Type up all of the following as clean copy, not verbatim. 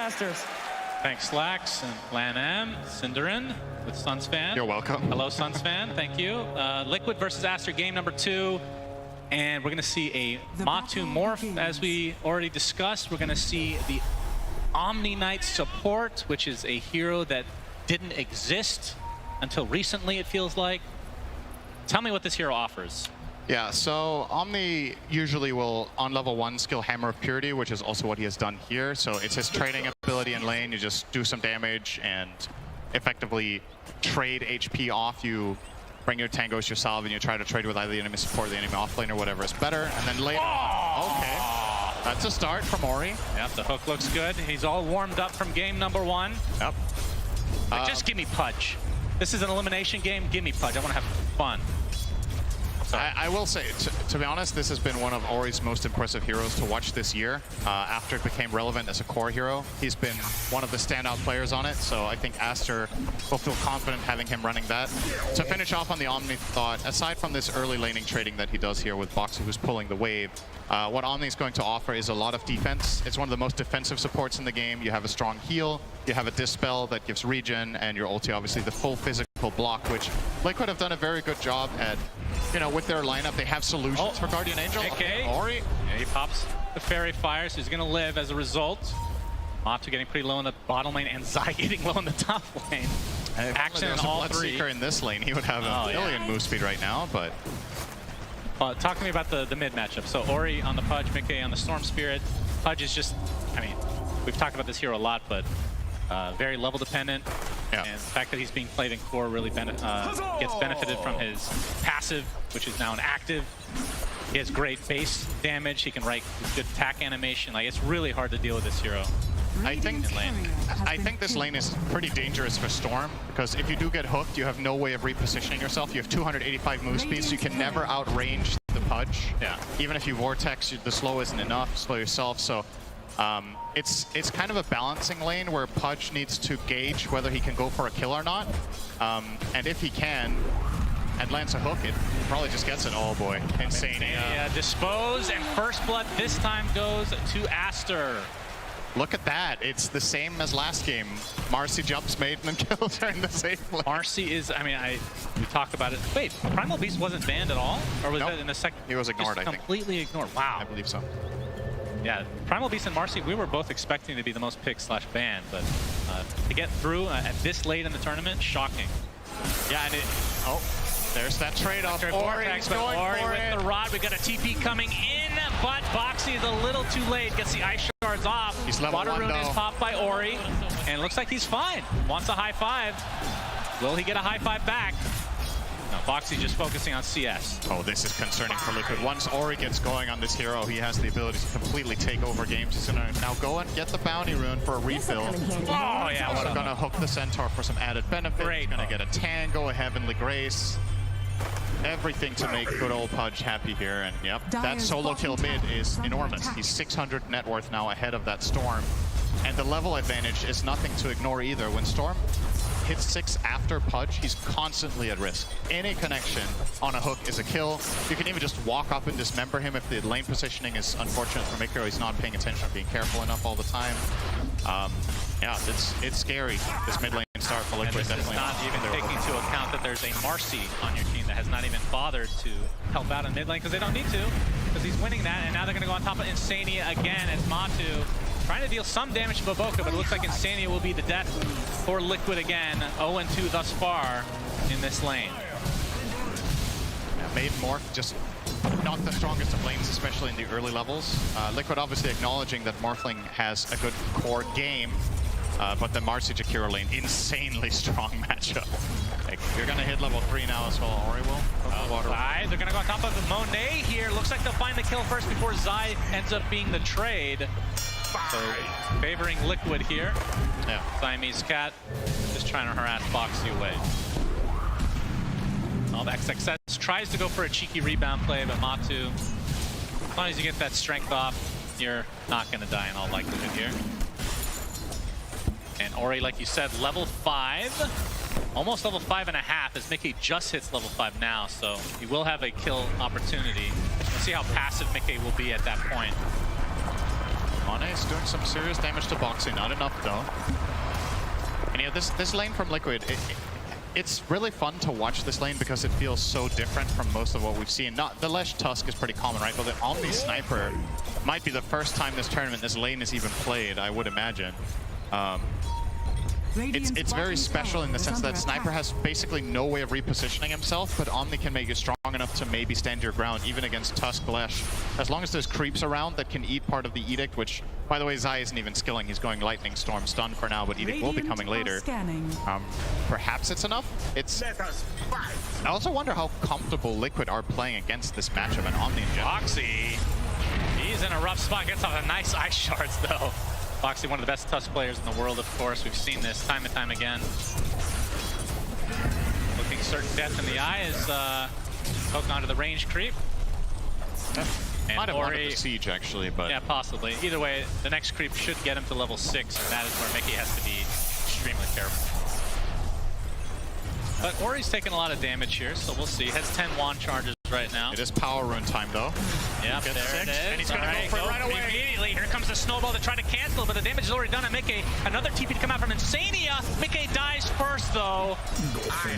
Asters. Thanks, Lax and Lan M, Cinderin with Suns fan. You're welcome. Hello, Suns fan. Thank you. Liquid versus Aster, game number 2. And we're going to see a Matu morph, as we already discussed. We're going to see the Omni Knight support, which is a hero that didn't exist until recently, it feels like. Tell me what this hero offers. Yeah, so Omni usually will, on level 1, skill Hammer of Purity, which is also what he has done here. So it's his trading ability in lane. You just do some damage and effectively trade HP off. You bring your tangos yourself and you try to trade with either the enemy support or the enemy offlane or whatever is better. And then later, okay, that's a start from Ori. Yep, the hook looks good. He's all warmed up from game number 1. Yep. Like, just give me Pudge. This is an elimination game. Give me Pudge. I want to have fun. I will say, to be honest, this has been one of Ori's most impressive heroes to watch this year. After it became relevant as a core hero, he's been one of the standout players on it, so I think Aster will feel confident having him running that. To finish off on the Omni thought, aside from this early laning trading that he does here with Boxy, who's pulling the wave, what Omni is going to offer is a lot of defense. It's one of the most defensive supports in the game. You have a strong heal, you have a Dispel that gives regen, and your ulti, obviously the full physical block, which Liquid have done a very good job at. You know, with their lineup, they have solutions for Guardian Angel. Okay. Ori. Yeah, he pops the Fairy Fire, so he's going to live as a result. Matu getting pretty low in the bottom lane, and Zai getting low in the top lane. Action in all 3. Seeker in this lane, he would have a million move speed right now, but... talk to me about the mid matchup. So Ori on the Pudge, Mickey on the Storm Spirit. Pudge is just, I mean, we've talked about this hero a lot, but very level dependent. Yeah. And the fact that he's being played in core really gets benefited from his passive, which is now an active. He has great base damage. He can write good attack animation. Like, it's really hard to deal with this hero. I think this lane is pretty dangerous for Storm, because if you do get hooked, you have no way of repositioning yourself. You have 285 move speed, so you can never outrange the Pudge. Yeah. Even if you Vortex, the slow isn't enough, slow yourself. So it's kind of a balancing lane where Pudge needs to gauge whether he can go for a kill or not. And if he can, and lands a hook, it probably just gets it. Oh boy, insane. Yeah, dispose, and first blood this time goes to Aster. Look at that. It's the same as last game. Marcy jumps Maiden and kills her in the same lane. Marcy is, I mean, we talked about it. Wait, Primal Beast wasn't banned at all? Or was that in the second? He was ignored, I think. Completely ignored. Wow. I believe so. Yeah, Primal Beast and Marcy, we were both expecting to be the most picked / banned, but to get through at this late in the tournament, shocking. Yeah, and there's that trade-off. Ori with the rod. We got a TP coming in, but Boxy is a little too late. Gets the ice shards off. He's level Water 1 Rune though. is popped by Ori, and it looks like he's fine. Wants a high 5. Will he get a high 5 back? No, Boxy just focusing on CS. Oh, this is concerning for Liquid. Once Ori gets going on this hero, he has the ability to completely take over games. He's gonna now go and get the bounty rune for a refill. Oh yeah, also gonna hook the Centaur for some added benefit. Great. Gonna get a Tango, a Heavenly Grace. Everything to make good old Pudge happy here, and yep, that solo kill mid is enormous. He's 600 net worth now ahead of that Storm, and the level advantage is nothing to ignore either. When Storm hits 6 after Pudge, he's constantly at risk. Any connection on a hook is a kill. You can even just walk up and dismember him if the lane positioning is unfortunate for Mikro. He's not paying attention, being careful enough all the time. Yeah, it's scary, this mid lane start for Liquid. And this is not even taking into account that there's a Marcy on your team that has not even bothered to help out in mid lane, because they don't need to, because he's winning that, and now they're going to go on top of Insania again as Matu trying to deal some damage to Baboka, but it looks like Insania will be the death for Liquid again. 0-2 thus far in this lane. Yeah, Maiden Morph, just not the strongest of lanes, especially in the early levels. Liquid obviously acknowledging that Morphling has a good core game, but the Marcy Jakiro lane, insanely strong matchup. Like, you're gonna hit level 3 now as well. Ori will. Zai, they're gonna go on top of Monet here. Looks like they'll find the kill first before Zai ends up being the trade. So favoring Liquid here. Yeah. Siamese Cat just trying to harass Boxy away. XXS tries to go for a cheeky rebound play, but Matu, as long as you get that strength off, you're not going to die in all likelihood here. And Ori, like you said, level 5, almost level 5.5, as Mickey just hits level 5 now, so he will have a kill opportunity. We'll see how passive Mickey will be at that point. Mane is doing some serious damage to Boxy, not enough though. And yeah, this lane from Liquid, it's really fun to watch this lane because it feels so different from most of what we've seen. Not the Lesh Tusk is pretty common, right? But the Omni Sniper might be the first time this tournament this lane is even played, I would imagine. It's very special in the sense that Sniper has basically no way of repositioning himself, but Omni can make you strong enough to maybe stand your ground even against Tusk Lesh. As long as there's creeps around that can eat part of the Edict, which, by the way, Zai isn't even skilling. He's going Lightning Storm stun for now, but Edict will be coming later. Perhaps it's enough. I also wonder how comfortable Liquid are playing against this matchup and Omni in general. Boxy, he's in a rough spot. Gets off a nice ice shards though. Boxy, one of the best Tusk players in the world, of course. We've seen this time and time again. Looking certain death in the eye as poke onto the range creep. And might have wanted the siege actually, but yeah, possibly. Either way, the next creep should get him to level 6, and that is where Mickey has to be extremely careful. But Ori's taking a lot of damage here, so we'll see. Has 10 wand charges right now. It is power rune time though. Yeah, there it is. And he's gonna go for it right away. Immediately, here comes the snowball to try to cancel, but the damage is already done on Mickey. Another TP to come out from Insania. Mickey dies first though,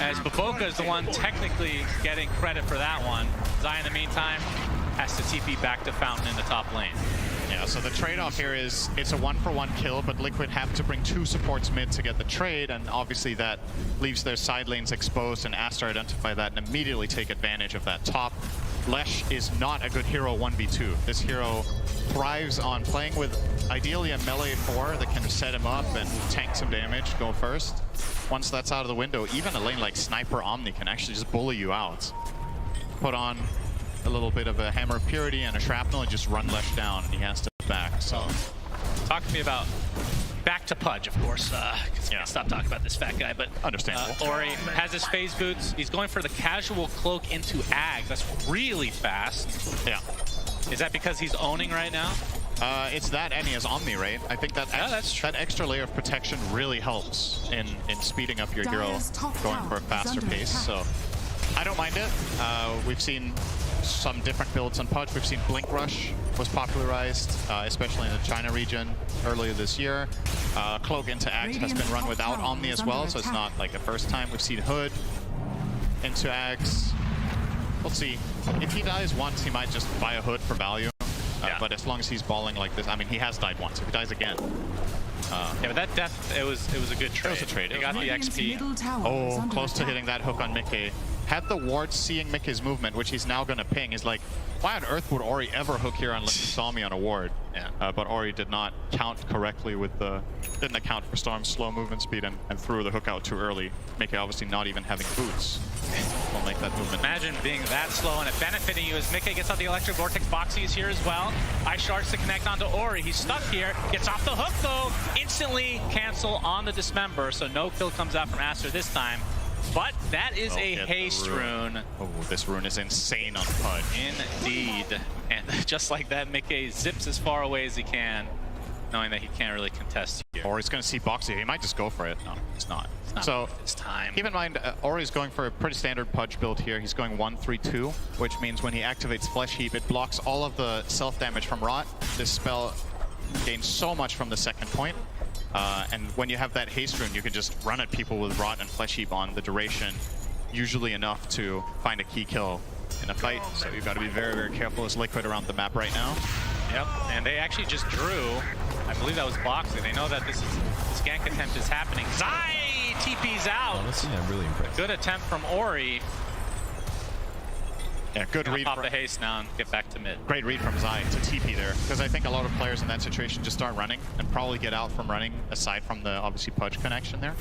as Baboka is the one technically getting credit for that one. Zai in the meantime has to TP back to Fountain in the top lane. Yeah, so the trade-off here is it's a 1-for-1 kill, but Liquid have to bring 2 supports mid to get the trade, and obviously that leaves their side lanes exposed, and Aster identify that and immediately take advantage of that top. Lesh is not a good hero 1v2. This hero thrives on playing with ideally a melee 4 that can set him up and tank some damage, go first. Once that's out of the window, even a lane like Sniper Omni can actually just bully you out. Put on a little bit of a Hammer of Purity and a Shrapnel and just run Lesh down, and he has to back. So talk to me about back to Pudge, of course. Yeah. Stop talking about this fat guy, but understandable. Ori has his phase boots. He's going for the casual cloak into Ag. That's really fast. Yeah. Is that because he's owning right now? It's that, and he has Omni, right? I think that that extra layer of protection really helps in speeding up your hero going for a faster pace. So I don't mind it. We've seen some different builds on Pudge. We've seen Blink Rush was popularized, especially in the China region earlier this year. Cloak into Axe has been run without Omni as well, so it's not like the first time. We've seen Hood into Axe. We'll see. If he dies once, he might just buy a Hood for value. But as long as he's balling like this, I mean, he has died once. If he dies again. Yeah, but that death, it was a good trade. It was a trade. He got the XP. Oh, close to hitting that hook on Mickey. Had the ward seeing Mickey's movement, which he's now going to ping, is like, why on earth would Ori ever hook here unless he saw me on a ward? Yeah. But Ori did not count correctly with the, didn't account for Storm's slow movement speed and threw the hook out too early. Mickey obviously not even having boots will make that movement. Imagine being that slow and it benefiting you as Mickey gets out the Electric Vortex. Boxy is here as well. Ice Shards to connect onto Ori. He's stuck here. Gets off the hook though. Instantly cancel on the Dismember, so no kill comes out from Aster this time. But that is a haste rune. Oh, this rune is insane on Pudge. Indeed. And just like that, Mickey zips as far away as he can, knowing that he can't really contest here. Or he's going to see Boxy. He might just go for it. No, it's not. So this time. Keep in mind, Ori's going for a pretty standard Pudge build here. He's going 1-3-2, which means when he activates Flesh Heap, it blocks all of the self-damage from Rot. This spell gains so much from the second point. And when you have that haste rune, you can just run at people with Rot and Flesh Heap on the duration, usually enough to find a key kill in a fight. So you've got to be very, very careful as Liquid around the map right now. Yep, and they actually just drew. I believe that was Boxy. They know that this gank attempt is happening. Zai TP's out. Honestly, I'm really impressed. Good attempt from Ori. Yeah, good read. Pop the haste now and get back to mid. Great read from Zai to TP there, because I think a lot of players in that situation just start running and probably get out from running, aside from the obviously Pudge connection there.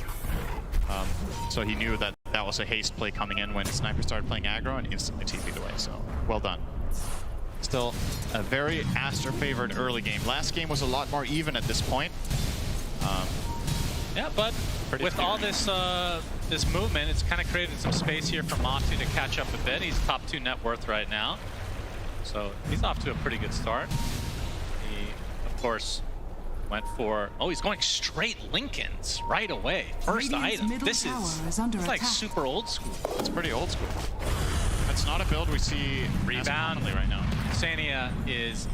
So he knew that that was a haste play coming in when Sniper started playing aggro and instantly TP'd away, so well done. Still a very Aster-favored early game. Last game was a lot more even at this point. Yeah, but with all this this movement, it's kind of created some space here for Matu to catch up a bit. He's top 2 net worth right now, so he's off to a pretty good start. He, of course, went for... Oh, he's going straight Lincolns right away. First item. This is like super old school. It's pretty old school. That's not a build we see rebound right now. Sania is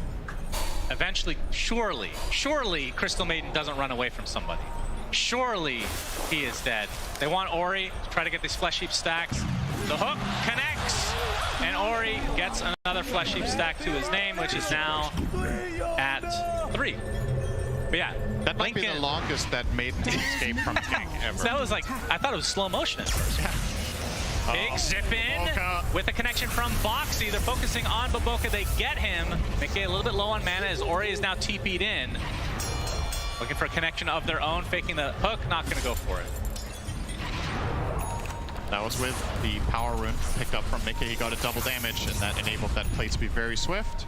eventually, surely Crystal Maiden doesn't run away from somebody. Surely he is dead. They want Ori to try to get these Flesh Heap stacks. The hook connects, and Ori gets another Flesh Heap stack to his name, which is now at 3. But yeah, that might be the longest that Maiden escaped from King ever. So that was like, I thought it was slow motion at first. Yeah. Big zip in with a connection from Boxy. They're focusing on Baboka. They get him. Make it a little bit low on mana as Ori is now TP'd in. Looking for a connection of their own, faking the hook, not going to go for it. That was with the power rune picked up from Mickey. He got a double damage, and that enabled that play to be very swift.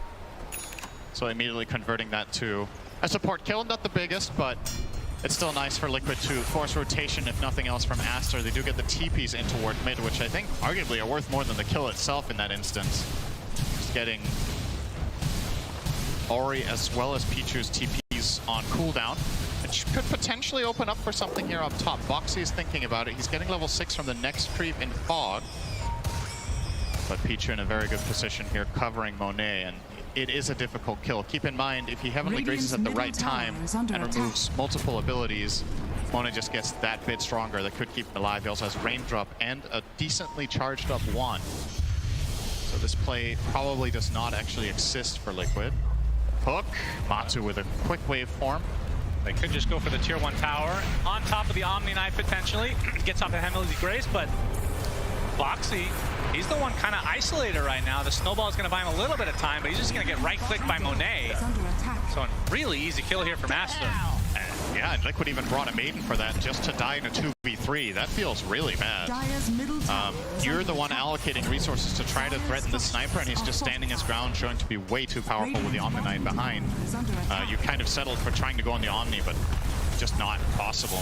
So immediately converting that to a support kill. Not the biggest, but it's still nice for Liquid to force rotation, if nothing else, from Aster. They do get the TPs in toward mid, which I think arguably are worth more than the kill itself in that instance. Just getting Ori as well as Pichu's TPs on cooldown, which could potentially open up for something here up top. Boxy is thinking about it. He's getting level 6 from the next creep in Fog. But Pichu in a very good position here, covering Monet, and it is a difficult kill. Keep in mind, if he Heavenly Graces at the right time and removes multiple abilities, Monet just gets that bit stronger. That could keep him alive. He also has Raindrop and a decently charged up wand. So this play probably does not actually exist for Liquid. Hook, Matu with a quick wave form. They could just go for the tier 1 tower on top of the Omni Knight potentially. Gets off the Heavenly Grace, but Boxy, he's the one kind of isolated right now. The snowball is going to buy him a little bit of time, but he's just going to get right-clicked by Monet. So a really easy kill here from Aster. Yeah, and Liquid even brought a Maiden for that just to die in a 2v3. That feels really bad. You're the one allocating resources to try to threaten the sniper, and he's just standing his ground, showing to be way too powerful with the Omni Knight behind. You kind of settled for trying to go on the Omni, but just not possible.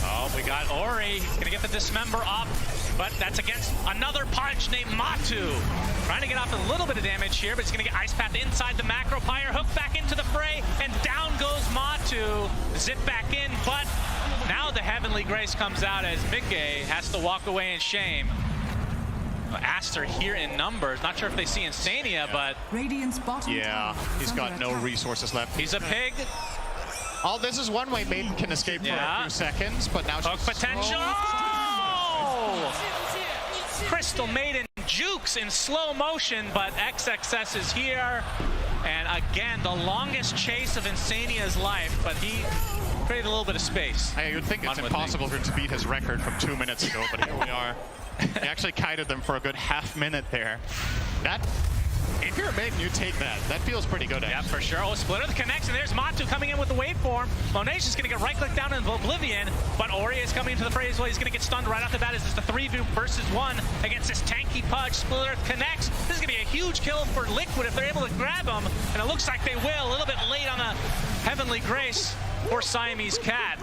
Oh, we got Ori. He's going to get the Dismember up, but that's against another punch named Matu. Trying to get off a little bit of damage here, but he's going to get Ice Path inside the Macro Pyre. Hook back into the fray, and down goes Matu. Zip back in, but now the Heavenly Grace comes out as Mickey has to walk away in shame. Aster here in numbers. Not sure if they see Insania, but yeah, he's got no resources left. He's a pig. Oh, this is one way Maiden can escape for a few seconds, but now hook potential. Oh! Crystal Maiden jukes in slow motion, but XXS is here. And again, the longest chase of Insania's life, but he created a little bit of space. I would think it's impossible for him to beat his record from 2 minutes ago, but here we are. He actually kited them for a good half minute there. If you're a Maiden, you take that. That feels pretty good, actually. Yeah, for sure. Oh, splitter the connection. There's Matu coming in with the waveform. Monet's just going to get right-click down in Oblivion, but Ori is coming into the fray as well. He's going to get stunned right off the bat. It's just a 3 versus 1 against this tanky Pudge. Splitter connects. This is going to be a huge kill for Liquid if they're able to grab him, and it looks like they will. A little bit late on the Heavenly Grace for Siamese Cat.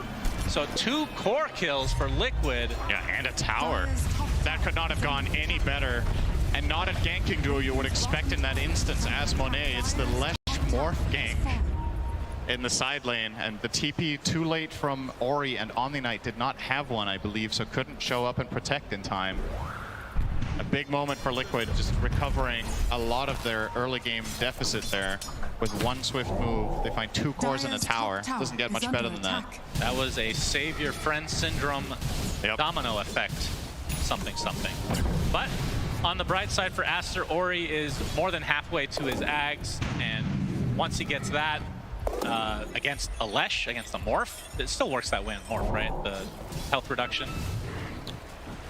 So 2 core kills for Liquid. Yeah, and a tower. That could not have gone any better. And not a ganking duo you would expect in that instance as Monet. It's the Lesh Morph gank in the side lane. And the TP too late from Ori, and Omni Knight did not have one, I believe, so couldn't show up and protect in time. A big moment for Liquid, just recovering a lot of their early game deficit there. With 1 swift move, they find 2 cores in a tower. Doesn't get much better than that. That was a Savior Friend Syndrome domino effect. Something. But on the bright side for Aster, Ori is more than halfway to his Ags, and once he gets that against a Lesh, against a Morph, it still works that way in Morph, right? The health reduction.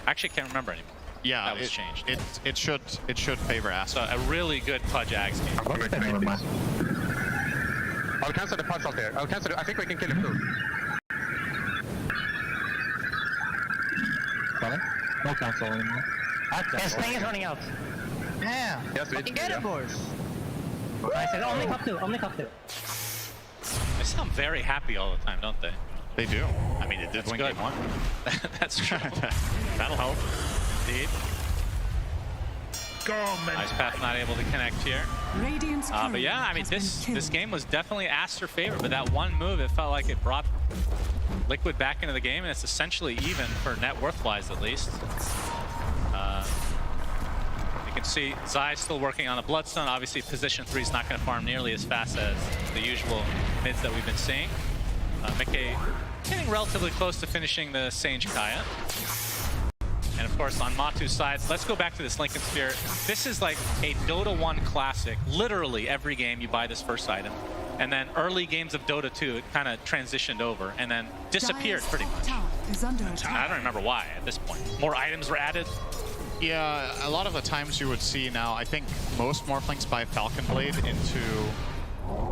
Actually, can't remember anymore. Yeah, that was changed. It should favor Aster. So a really good Pudge Ags game. I'll cancel the Pudge out there. I'll cancel it. I think we can kill him too. No cancel anymore. His thing is running out. Yeah. Yes, Fucking get it, boys. I said only cup 2, only cup 2. They sound very happy all the time, don't they? They do. I mean, it did win game 1. That's true. That'll help. Indeed. Ice Path not able to connect here. But yeah, I mean, this game was definitely Aster favorite, but that one move, it felt like it brought Liquid back into the game, and it's essentially even for net worth-wise, at least. They can see Zai still working on the Bloodstone. Obviously, position 3 is not going to farm nearly as fast as the usual mids that we've been seeing. Mickey getting relatively close to finishing the Sage Kaya. And of course, on Matu's side, let's go back to this Lincoln Sphere. This is like a Dota 1 classic. Literally every game you buy this first item. And then early games of Dota 2, it kind of transitioned over and then disappeared pretty much. I don't remember why at this point. More items were added. Yeah, a lot of the times you would see now, I think most Morphlings buy Falcon Blade into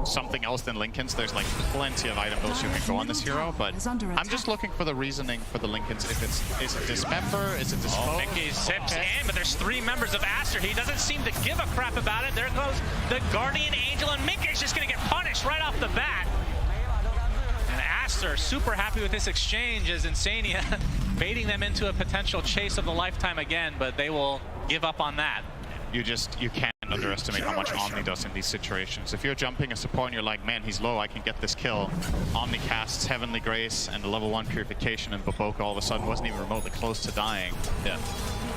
something else than Lincolns. There's like plenty of item builds you can go on this hero, but I'm just looking for the reasoning for the Lincolns. If is it Dismember, is it Dispose? Mickey zips in, but there's 3 members of Aster. He doesn't seem to give a crap about it. There goes the Guardian Angel, and Mickey's just gonna get punished right off the bat. And Aster super happy with this exchange as Insania baiting them into a potential chase of the lifetime again, but they will give up on that. You can't underestimate how much Omni does in these situations. If you're jumping a support and you're like, man, he's low, I can get this kill. Omni casts Heavenly Grace and the level 1 Purification, and Baboka all of a sudden wasn't even remotely close to dying. Yeah.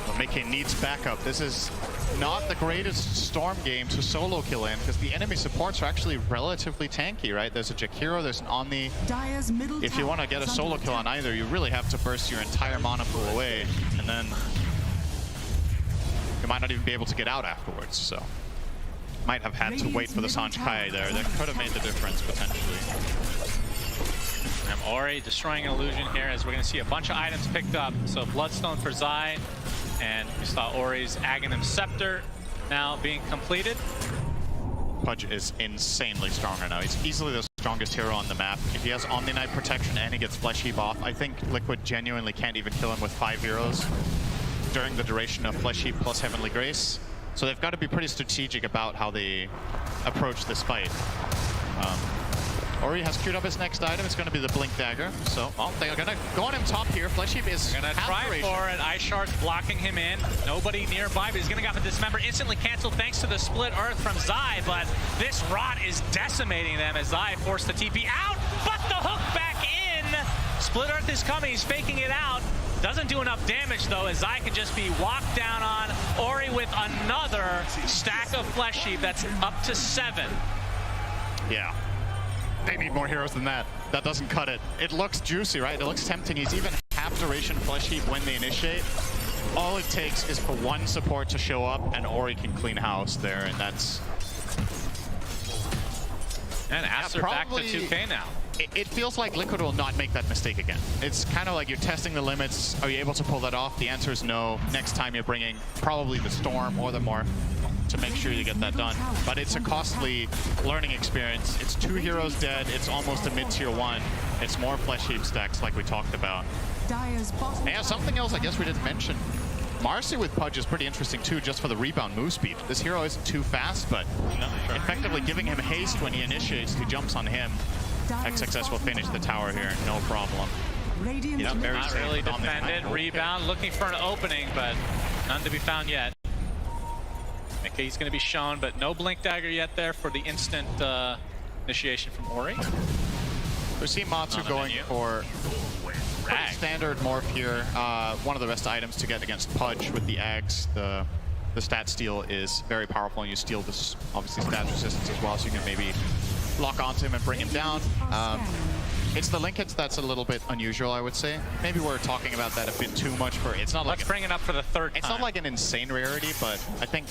But Mickey needs backup. This is not the greatest Storm game to solo kill in, because the enemy supports are actually relatively tanky, right? There's a Jakiro, there's an Omni. If you want to get a solo kill on either, you really have to burst your entire mana pool away, and then you might not even be able to get out afterwards, so might have had to wait for the Sanj Kai there. That could have made the difference, potentially. And Ori destroying an illusion here as we're going to see a bunch of items picked up. So Bloodstone for Zai, and we saw Ori's Aghanim Scepter now being completed. Pudge is insanely strong right now. He's easily the strongest hero on the map. If he has Omni Knight protection and he gets Flesh Heap off, I think Liquid genuinely can't even kill him with 5 heroes during the duration of Flesh Heap plus Heavenly Grace. So they've got to be pretty strategic about how they approach this fight. Ori has queued up his next item. It's going to be the Blink Dagger. So, they're going to go on him top here. Flesh Heap is going to try for it. Ice Shard's blocking him in. Nobody nearby, but he's going to go for Dismember. Instantly canceled thanks to the Split Earth from Zai, but this Rot is decimating them as Zai forced the TP out, but the hook back in. Split Earth is coming. He's faking it out. Doesn't do enough damage though, as Zai can just be walked down on. Ori with another stack of Flesh Heap. That's up to 7. Yeah. They need more heroes than that. That doesn't cut it. It looks juicy, right? It looks tempting. He's even half duration Flesh Heap when they initiate. All it takes is for one support to show up and Ori can clean house there, and that's... And Aster back to 2K now. It feels like Liquid will not make that mistake again. It's kind of like you're testing the limits. Are you able to pull that off? The answer is no. Next time you're bringing probably the Storm or the Morph to make sure you get that done. But it's a costly learning experience. It's 2 heroes dead. It's almost a mid-tier 1. It's more Flesh Heap stacks like we talked about. And something else I guess we didn't mention. Marcy with Pudge is pretty interesting too, just for the rebound move speed. This hero isn't too fast, but effectively giving him haste when he initiates, he jumps on him. XXS will finish the tower here, no problem. Yep, very not safe really with Omni Knight. defended. Rebound, looking for an opening, but none to be found yet. Mickey's going to be shown, but no Blink Dagger yet there for the instant initiation from Ori. We see Matu going for pretty standard morph here. One of the best items to get against Pudge with the Ags. The stat steal is very powerful, and you steal this obviously stat resistance as well, so you can maybe lock onto him and bring him down. It's the link hits that's a little bit unusual, I would say. Maybe we're talking about that a bit too much for it's not like let's bring it up for the 3rd time. It's not like an insane rarity, but I think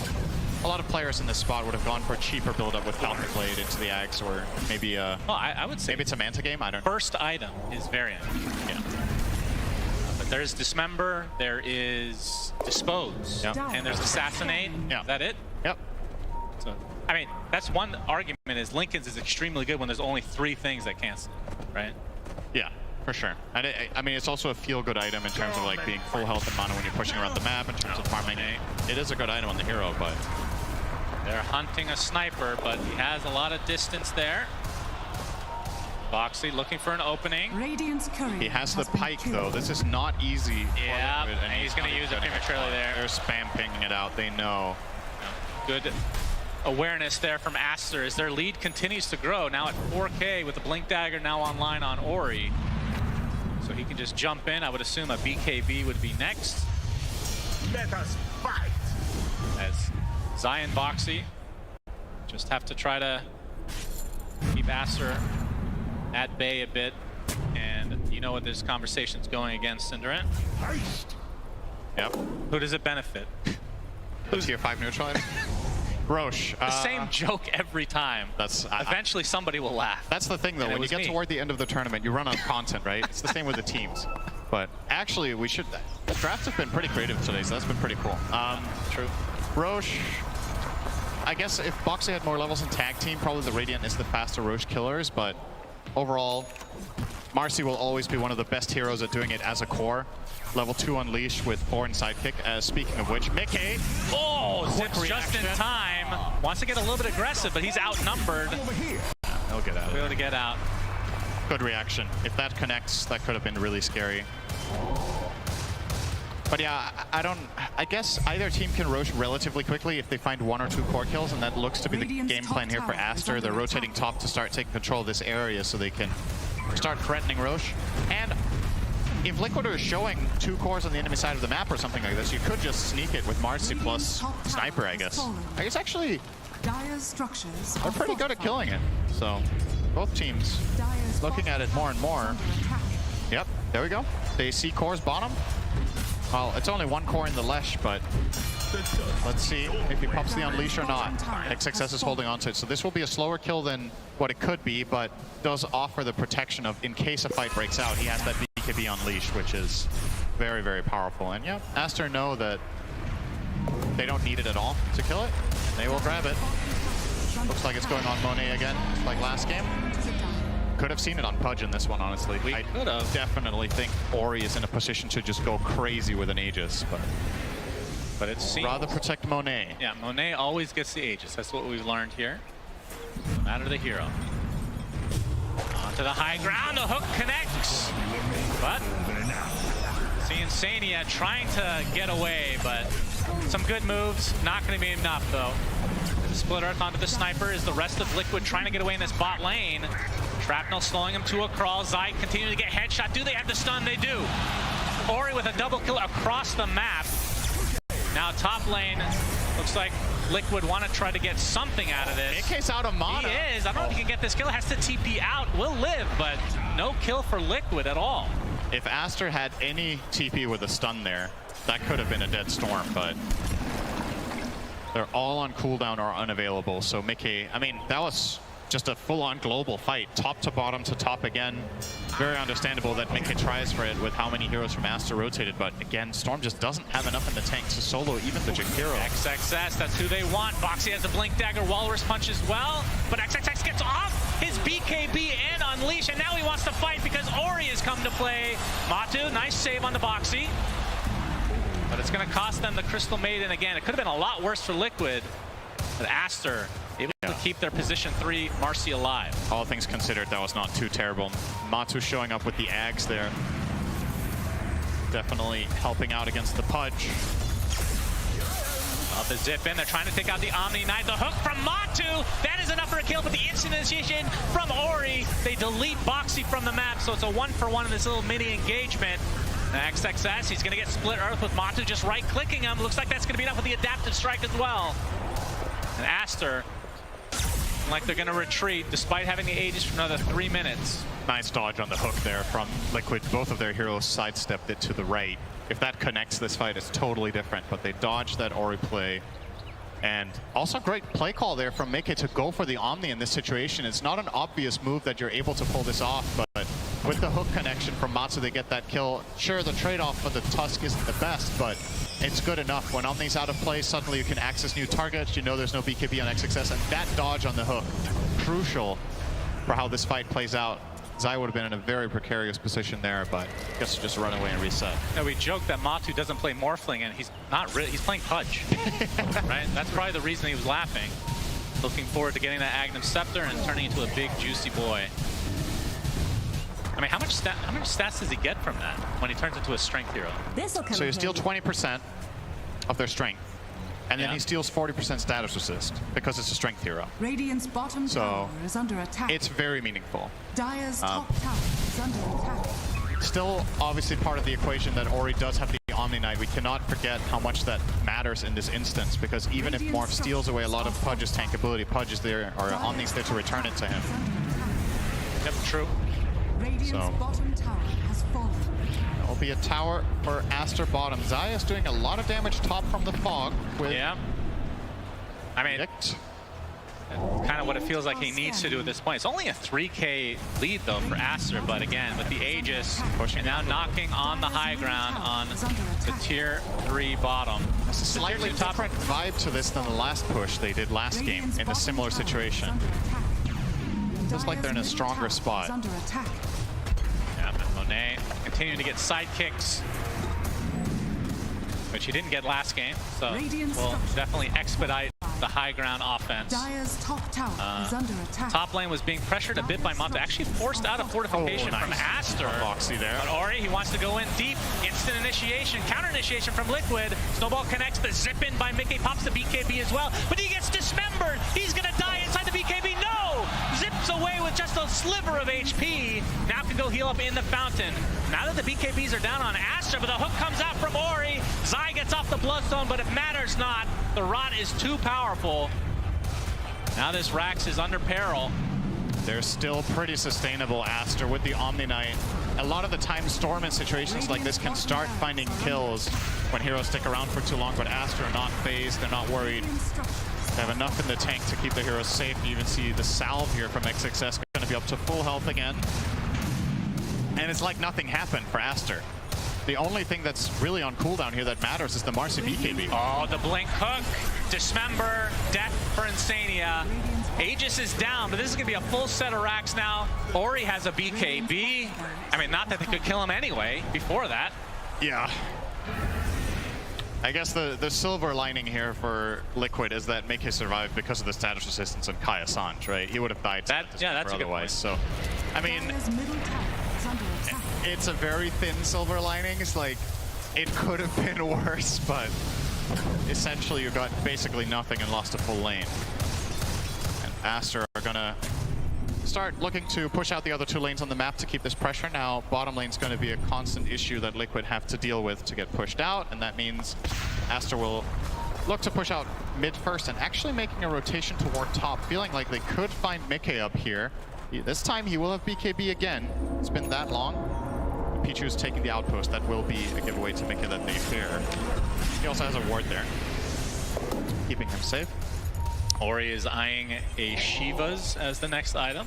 a lot of players in this spot would have gone for a cheaper build-up with Falcon Blade into the Ags, or maybe well, I would say maybe it's a Manta game. I don't know. First item is variant. Yeah. But there's Dismember, there is Dispose, and there's Assassinate. Yeah. Is that it? Yep. So, I mean, that's one argument is Lincoln's is extremely good when there's only 3 things that cancel, right? Yeah, for sure. And I mean, it's also a feel-good item in terms of like being full health and mana when you're pushing around the map, in terms of farming. It is a good item on the hero, but they're hunting a sniper, but he has a lot of distance there. Boxy looking for an opening. He has the pike though. This is not easy. Yeah, and he's going to use it prematurely there. They're spam pinging it out. They know. Good awareness there from Aster as their lead continues to grow. Now at 4K with the Blink Dagger now online on Ori. So he can just jump in. I would assume a BKB would be next. Let us fight. as Zion Boxy just have to try to keep Aster at bay a bit. And you know what this conversation's going against Cinderant. Yep. Who does it benefit? Who's tier 5 neutral? Roche. The same joke every time. Eventually somebody will laugh. That's the thing though, when you get toward the end of the tournament, you run out of content, right? It's the same with the teams. But actually, the drafts have been pretty creative today, so that's been pretty cool. True. Roche, I guess if Boxy had more levels in tag team, probably the Radiant is the faster Roche killers, but overall, Marcy will always be one of the best heroes at doing it as a core. Level 2 Unleash with Born Sidekick. Speaking of which, Mickey. Oh, zips just in time. Wants to get a little bit aggressive, but he's outnumbered. He'll get out. Be able to get out. Good reaction. If that connects, that could have been really scary. But yeah, I guess either team can Roche relatively quickly if they find 1 or 2 core kills, and that looks to be the game plan here for Aster. They're rotating top to start taking control of this area so they can start threatening Roche. And if Liquid is showing 2 cores on the enemy side of the map or something like this, you could just sneak it with Marcy plus Sniper, I guess. I guess actually, they're pretty good at killing it. So, both teams looking at it more and more. Yep, there we go. They see cores bottom. Well, it's only 1 core in the Lesh, but let's see if he pops the Unleash or not. XXS is holding on to it, so this will be a slower kill than what it could be, but does offer the protection of, in case a fight breaks out, he has that BKB Unleash, which is very, very powerful. And yeah, Aster know that they don't need it at all to kill it. They will grab it. Looks like it's going on Monet again, like last game. Could have seen it on Pudge in this one, honestly. I could have. Definitely think Ori is in a position to just go crazy with an Aegis, but it seems rather protect Monet. Yeah, Monet always gets the Aegis. That's what we've learned here. No matter the hero. Onto the high ground, the hook connects. But see Insania trying to get away, but some good moves. Not going to be enough though. Split Earth onto the Sniper is the rest of Liquid trying to get away in this bot lane. Shrapnel slowing him to a crawl. Zai continuing to get headshot. Do they have the stun? They do. Ori with a double kill across the map. Now top lane, looks like Liquid want to try to get something out of this. AK's out of mana. He is. I don't know if he can get this kill. Has to TP out. Will live, but no kill for Liquid at all. If Aster had any TP with a stun there, that could have been a dead storm, but they're all on cooldown or unavailable. So Mickey, I mean, that was just a full-on global fight, top to bottom to top again. Very understandable that Mickey tries for it with how many heroes from Aster rotated, but again, Storm just doesn't have enough in the tank to solo even the Jakiro. XXS, that's who they want. Boxy has the Blink Dagger, Walrus punch as well, but XXS gets off his BKB and Unleash, and now he wants to fight because Ori has come to play. Matu, nice save on the Boxy, but it's going to cost them the Crystal Maiden again. It could have been a lot worse for Liquid, but Aster able to keep their position 3 Marcy alive. All things considered, that was not too terrible. Matu showing up with the Ags there. Definitely helping out against the Pudge. Up the zip in, they're trying to take out the Omni Knight. The hook from Matu, that is enough for a kill, but the instant initiation from Ori, they delete Boxy from the map, so it's a 1-for-1 in this little mini engagement. XXS, he's gonna get Split Earth with Matu just right-clicking him. Looks like that's gonna be enough with the Adaptive Strike as well. And Aster, like they're gonna retreat despite having the Aegis for another 3 minutes. Nice dodge on the hook there from Liquid. Both of their heroes sidestepped it to the right. If that connects this fight, it's totally different, but they dodged that Ori play. And also great play call there from Mickey to go for the Omni in this situation. It's not an obvious move that you're able to pull this off, but with the hook connection from Matsu, they get that kill. Sure, the trade-off for the Tusk isn't the best, but it's good enough. When Omni's out of play, suddenly you can access new targets. You know there's no BKB on XXS, and that dodge on the hook, crucial for how this fight plays out. Zai would have been in a very precarious position there, but gets to just run away and reset. Now we joke that Matu doesn't play Morphling, and he's not really, he's playing Pudge, right? That's probably the reason he was laughing. Looking forward to getting that Agnum Scepter and turning into a big, juicy boy. I mean, how much stats does he get from that when he turns into a strength hero? So you steal 20% of their strength, and then he steals 40% status resist because it's a strength hero. Radiant's bottom tower is under attack. It's very meaningful. Dire's top tower is under attack. Still, obviously, part of the equation that Ori does have the Omni Knight, we cannot forget how much that matters in this instance, because even if Morph steals away a lot of Pudge's tank ability, Pudge is there, or Omni's there to return it to him. Yep, true. So bottom tower has fallen. it'll be a tower for Aster bottom. Zaya's doing a lot of damage top from the fog with Yeah. I mean, kind of what it feels like he needs to do at this point. It's only a 3K lead though for Aster, but again, with the Aegis, and now knocking on the high ground on the tier 3 bottom. It's a slightly different vibe to this than the last push they did last game in a similar situation. Feels like they're in a stronger spot. Yeah, but Monet continuing to get sidekicks, which he didn't get last game, so will definitely expedite the high ground offense. Dire's top tower is under attack. Top lane was being pressured a bit by Mata, actually forced out a fortification from Aster. Boxy there. But Ori, he wants to go in deep. Instant initiation, counter initiation from Liquid. Snowball connects, the zip in by Mickey, pops the BKB as well, but he gets dismembered. He's gonna die inside the BKB. No! Zips away with just a sliver of HP. Now can go heal up in the fountain. Now that the BKBs are down on Aster, but the hook comes out from Ori. Zai gets off the Bloodstone, but it matters not. The rot is too powerful. Now this Rax is under peril. They're still pretty sustainable, Aster, with the Omni Knight. A lot of the time, Storm in situations like this can start finding kills when heroes stick around for too long, but Aster are not phased, they're not worried. They have enough in the tank to keep the heroes safe. You even see the salve here from XXS going to be up to full health again. And it's like nothing happened for Aster. The only thing that's really on cooldown here that matters is the Marcy BKB. Oh, the blink hook, dismember, death for Insania. Aegis is down, but this is gonna be a full set of racks now. Ori has a BKB. I mean, not that they could kill him anyway before that. Yeah. I guess the silver lining here for Liquid is that Mickey survived because of the status resistance on Kai Assange, right? He would have died That's a good point. So, I mean, Dire's middle tower is under attack. it's a very thin silver lining. It's like, it could have been worse, but essentially you got basically nothing and lost a full lane. And Aster are gonna start looking to push out the other 2 lanes on the map to keep this pressure. Now, bottom lane's going to be a constant issue that Liquid have to deal with to get pushed out, and that means Aster will look to push out mid first and actually making a rotation toward top, feeling like they could find Mickey up here. This time he will have BKB again. It's been that long. Pichu's taking the outpost. That will be a giveaway to Mickey that they fear. He also has a ward there, keeping him safe. Ori is eyeing a Shiva's as the next item.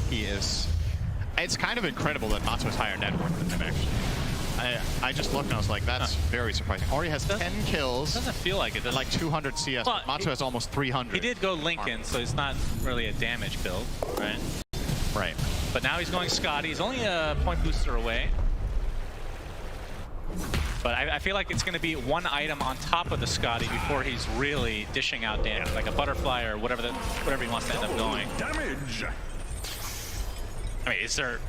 He is. It's kind of incredible that Mato is higher net worth than him, actually. I just looked and I was like, that's very surprising. Ori has 10 kills. Doesn't feel like it, does and like 200 CS. Well, Mato has almost 300. He did go Lincoln, so it's not really a damage build, right? Right. But now he's going Scotty. He's only a point booster away. But I feel like it's going to be one item on top of the Scotty before he's really dishing out damage, like a butterfly or whatever he wants to end up going. Damage. I mean, is there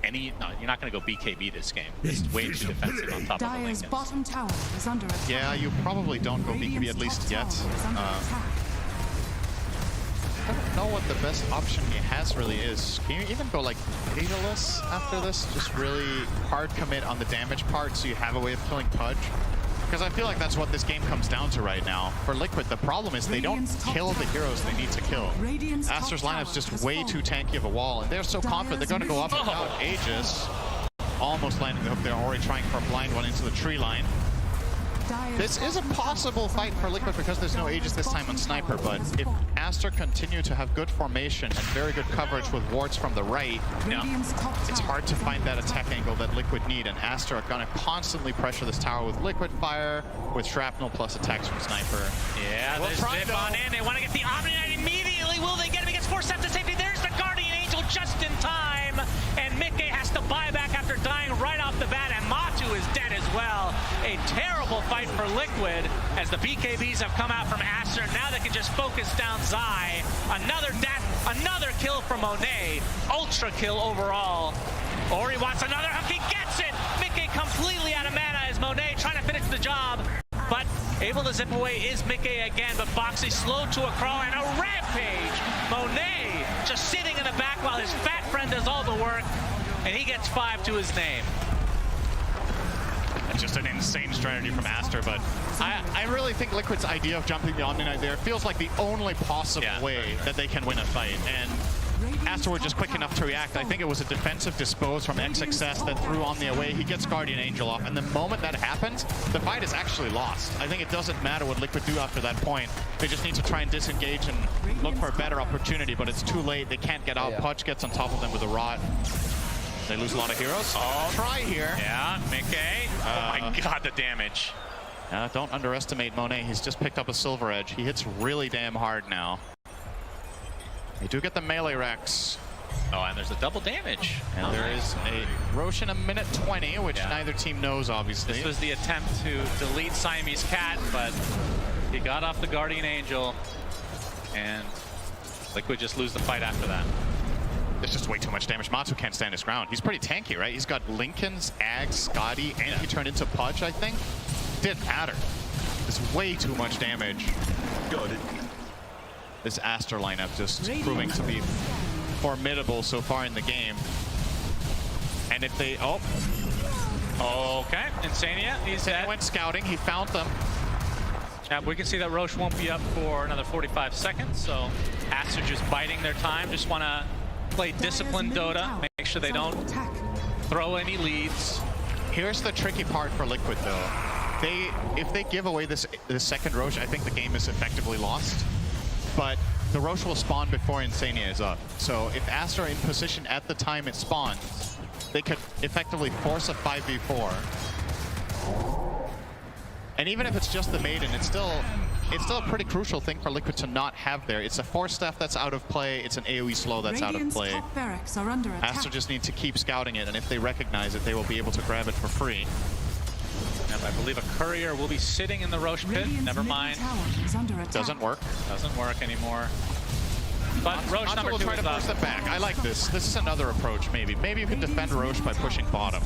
any? No, you're not going to go BKB this game. It's way too defensive on top of the Dire's Lincolns. bottom tower is under attack. Yeah, you probably don't go BKB Radiant's at least top yet. tower is under attack. I don't know what the best option he has really is. Can you even go like Daedalus after this? Just really hard commit on the damage part so you have a way of killing Pudge? Because I feel like that's what this game comes down to right now. For Liquid, the problem is they don't kill the heroes they need to kill. Aster's lineup's just way too tanky of a wall, and they're so confident they're going to go up without Aegis. Almost landing the hook there, already trying for a blind one into the tree line. This is a possible fight for Liquid because there's no Aegis this time on Sniper, but if Aster continue to have good formation and very good coverage with wards from the right, it's hard to find that attack angle that Liquid need, and Aster are gonna constantly pressure this tower with Liquid Fire, with Shrapnel plus attacks from Sniper. Yeah, they zip on in. They want to get the Omni Knight immediately. Will they get him? He gets forced steps to safety. There's the Guardian Angel just in time, and Mickey has to buy back after dying right off the bat, and Matu is dead as well. A terrible fight for Liquid as the BKBs have come out from Aster. Now they can just focus down Zai. Another death, another kill from Monet. Ultra kill overall. Ori wants another hook. He gets it. Mickey completely out of mana as Monet trying to finish the job. But able to zip away is Mickey again, but Boxy slow to a crawl and a rampage. Monet just sitting in the back while his fat friend does all the work. and he gets 5 to his name. It's just an insane strategy from Aster, but I really think Liquid's idea of jumping the Omni Knight there feels like the only possible way that they can win a fight. And Aster were just quick enough to react. I think it was a defensive dispose from XXS that threw Omni away. He gets Guardian Angel off, and the moment that happens, the fight is actually lost. I think it doesn't matter what Liquid do after that point. They just need to try and disengage and look for a better opportunity, but it's too late. They can't get out. Pudge gets on top of them with a rod. They lose a lot of heroes. Oh, try here. Yeah, Mickey. Oh my god, the damage. Don't underestimate Monet. He's just picked up a Silver Edge. He hits really damn hard now. They do get the melee Rex. Oh, and there's a double damage. And there is a Rosh in a minute 20, which neither team knows, obviously. This was the attempt to delete Siamese Cat, but he got off the Guardian Angel, and Liquid just lose the fight after that. There's just way too much damage. Matu can't stand his ground. He's pretty tanky, right? He's got Lincoln's, Ags, Scotty, and he turned into Pudge, I think. Didn't matter. There's way too much damage. Got it. This Aster lineup just proving to be formidable so far in the game. And if they... Oh. Okay, Insania, he's dead. He went scouting. He found them. We can see that Rosh won't be up for another 45 seconds, so Aster just biding their time. Just want to play disciplined Dota, make sure they don't throw any leads. Here's the tricky part for Liquid, though. If they give away this second Rosh, I think the game is effectively lost. But the Rosh will spawn before Insania is up. So if Aster are in position at the time it spawns, they could effectively force a 5v4. And even if it's just the Maiden, it's still a pretty crucial thing for Liquid to not have there. It's a Force Staff that's out of play, it's an AoE slow that's out of play. Aster just need to keep scouting it, and if they recognize it, they will be able to grab it for free. And I believe a courier will be sitting in the Rosh pit. Never mind. Doesn't work. Doesn't work anymore. But Rosh number 2 will try to force it back. I like this. This is another approach, maybe. Maybe you can defend Rosh by pushing bottom.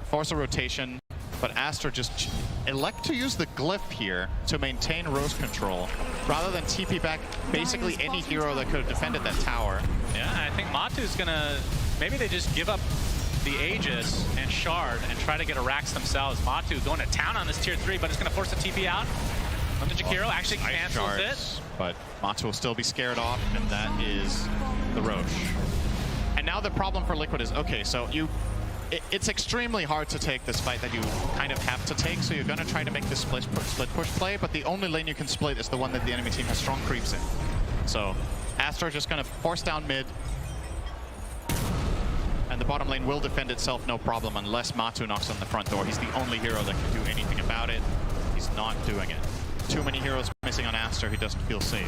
Force a rotation, but Aster just elect to use the glyph here to maintain Rosh control, rather than TP back basically any hero that could have defended that tower. Yeah, I think Matu's gonna... Maybe they just give up the Aegis and Shard and try to get a Rax themselves. Matu going to town on this tier 3, but it's going to force the TP out. Ninja Jakiro actually cancels it. But Matu will still be scared off, and that is the Rosh. And now the problem for Liquid is, okay, so it's extremely hard to take this fight that you kind of have to take, so you're going to try to make this split push play, but the only lane you can split is the one that the enemy team has strong creeps in. So Aster is just going to force down mid, and the bottom lane will defend itself no problem unless Matu knocks on the front door. He's the only hero that can do anything about it. He's not doing it. Too many heroes missing on Aster. He doesn't feel safe.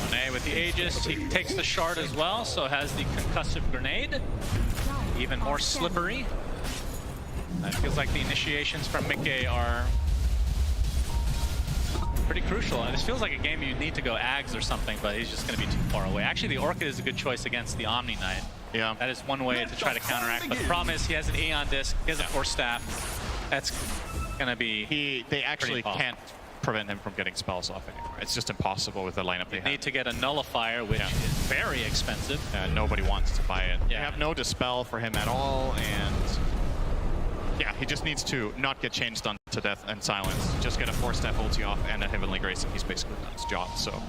Monet with the Aegis. He takes the Shard as well, so has the concussive grenade. Even more slippery. It feels like the initiations from Mickey are pretty crucial. And this feels like a game you need to go Ags or something, but he's just going to be too far away. Actually, the Orchid is a good choice against the Omni Knight. Yeah. That is one way to try to counteract. But the problem is he has an Aeon Disc, he has a Force Staff. That's going to be They actually can't prevent him from getting spells off anymore. It's just impossible with the lineup they have. Need to get a Nullifier, which is very expensive. Nobody wants to buy it. They have no Dispel for him at all, and yeah, he just needs to not get chain stunned to death and silence. Just get a Force Staff ulti off and a Heavenly Grace, and he's basically done his job. So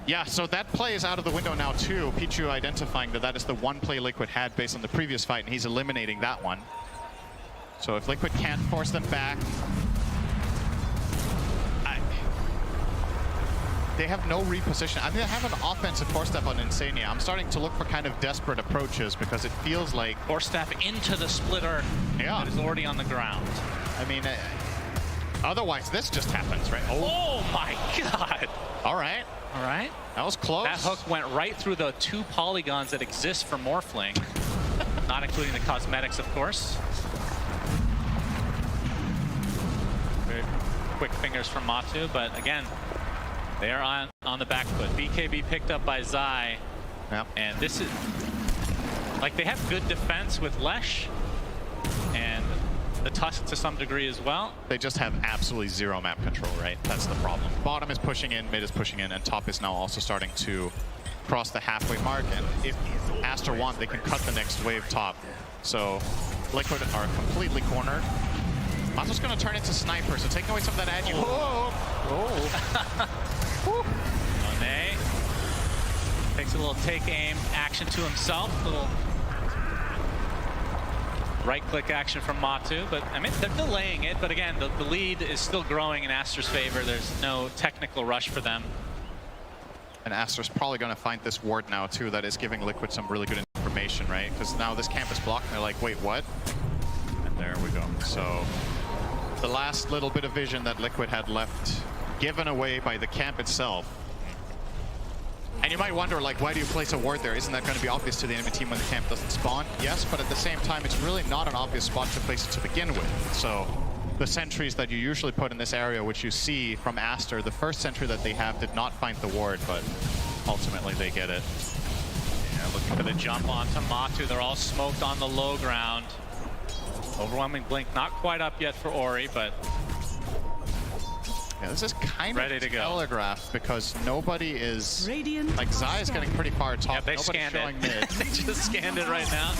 yeah, so that play is out of the window now too. Pichu identifying that is the one play Liquid had based on the previous fight, and he's eliminating that one. So if Liquid can't force them back, they have no reposition. I mean, they have an offensive Force Staff on Insania. I'm starting to look for kind of desperate approaches because it feels like... Force Staff into the splitter that is already on the ground. I mean, otherwise this just happens, right? Oh my god! All right. All right. That was close. That hook went right through the 2 polygons that exist for Morphling. Not including the cosmetics, of course. Very quick fingers from Matu, but again, they are on the back foot. BKB picked up by Zai. Yep. And this is... Like, they have good defense with Lesh. And the Tusk to some degree as well. They just have absolutely zero map control, right? That's the problem. Bottom is pushing in, mid is pushing in, and top is now also starting to cross the halfway mark, and if Aster want, they can cut the next wave top. So Liquid are completely cornered. Mato's going to turn into Sniper, so taking away some of that edge. Monet takes a little take aim action to himself, little right-click action from Matu, but I mean, they're delaying it, but again, the lead is still growing in Aster's favor. There's no technical rush for them. And Aster's probably going to find this ward now, too, that is giving Liquid some really good information, right? Because now this camp is blocked, and they're like, wait, what? And there we go. So the last little bit of vision that Liquid had left, given away by the camp itself. And you might wonder, like, why do you place a ward there? Isn't that going to be obvious to the enemy team when the camp doesn't spawn? Yes, but at the same time, it's really not an obvious spot to place it to begin with. So the sentries that you usually put in this area, which you see from Aster, the first sentry that they have did not find the ward, but ultimately they get it. Yeah, looking for the jump onto Matu. They're all smoked on the low ground. Overwhelming blink, not quite up yet for Ori, but yeah, this is kind ready of to go. telegraphed because nobody is... Radiant Like, Zai is getting pretty far top. Yeah, they Nobody's scanned showing it. mid. They just scanned it right now.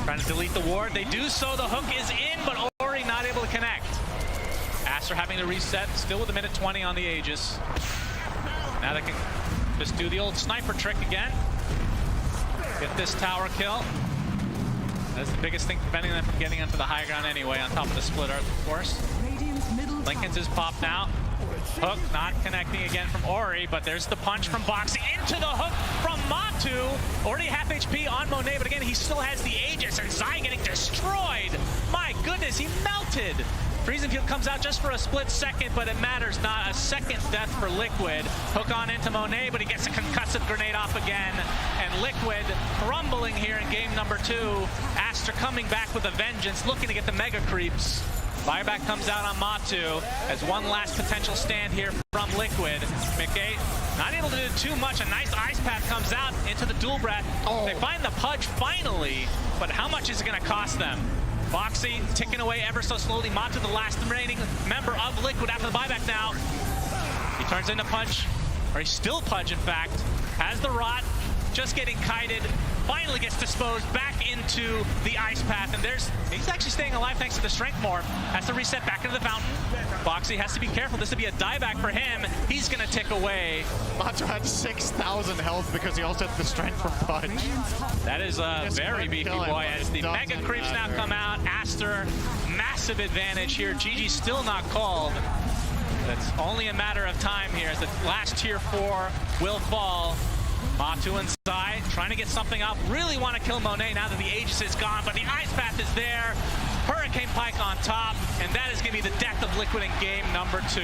Trying to delete the ward. They do so. The hook is in, but Ori not able to connect. Aster having to reset. Still with a minute 20 on the Aegis. Now they can just do the old sniper trick again. Get this tower kill. That's the biggest thing preventing them from getting onto the high ground anyway, on top of the split earth, of course. Radiant's middle Linken's tower is popped now. Hook not connecting again from Ori, but there's the punch from Boxy into the hook from Matu. Already half HP on Monet, but again, he still has the Aegis, and Zai getting destroyed. My goodness, he melted. Freezing Field comes out just for a split second, but it matters not. A second death for Liquid. Hook on into Monet, but he gets a concussive grenade off again. And Liquid crumbling here in game number 2. Aster coming back with a vengeance, looking to get the mega creeps. Buyback comes out on Matu as one last potential stand here from Liquid. Mickey not able to do too much. A nice ice path comes out into the dual breath. They find the Pudge finally, but how much is it going to cost them? Boxy ticking away ever so slowly. Matu, the last remaining member of Liquid after the buyback now. He turns into Punch, or he's still Pudge in fact. Has the rot, just getting kited. Finally gets disposed back into the ice path, and he's actually staying alive thanks to the strength morph. Has to reset back into the fountain. Boxy has to be careful. This would be a dieback for him. He's gonna tick away. Matu had 6,000 health because he also had the strength from Punch. That is a very beefy boy as the mega creeps now come out. Aster, massive advantage here. GG still not called. It's only a matter of time here as the last tier 4 will fall. Matu and Zai trying to get something up. Really want to kill Monet now that the Aegis is gone, but the ice path is there. Hurricane Pike on top, and that is going to be the death of Liquid in game number 2.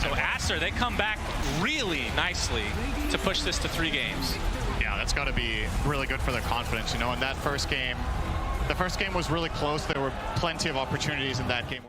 So Aster, they come back really nicely to push this to 3 games. Yeah, that's got to be really good for their confidence. You know, in that first game, the first game was really close. There were plenty of opportunities in that game.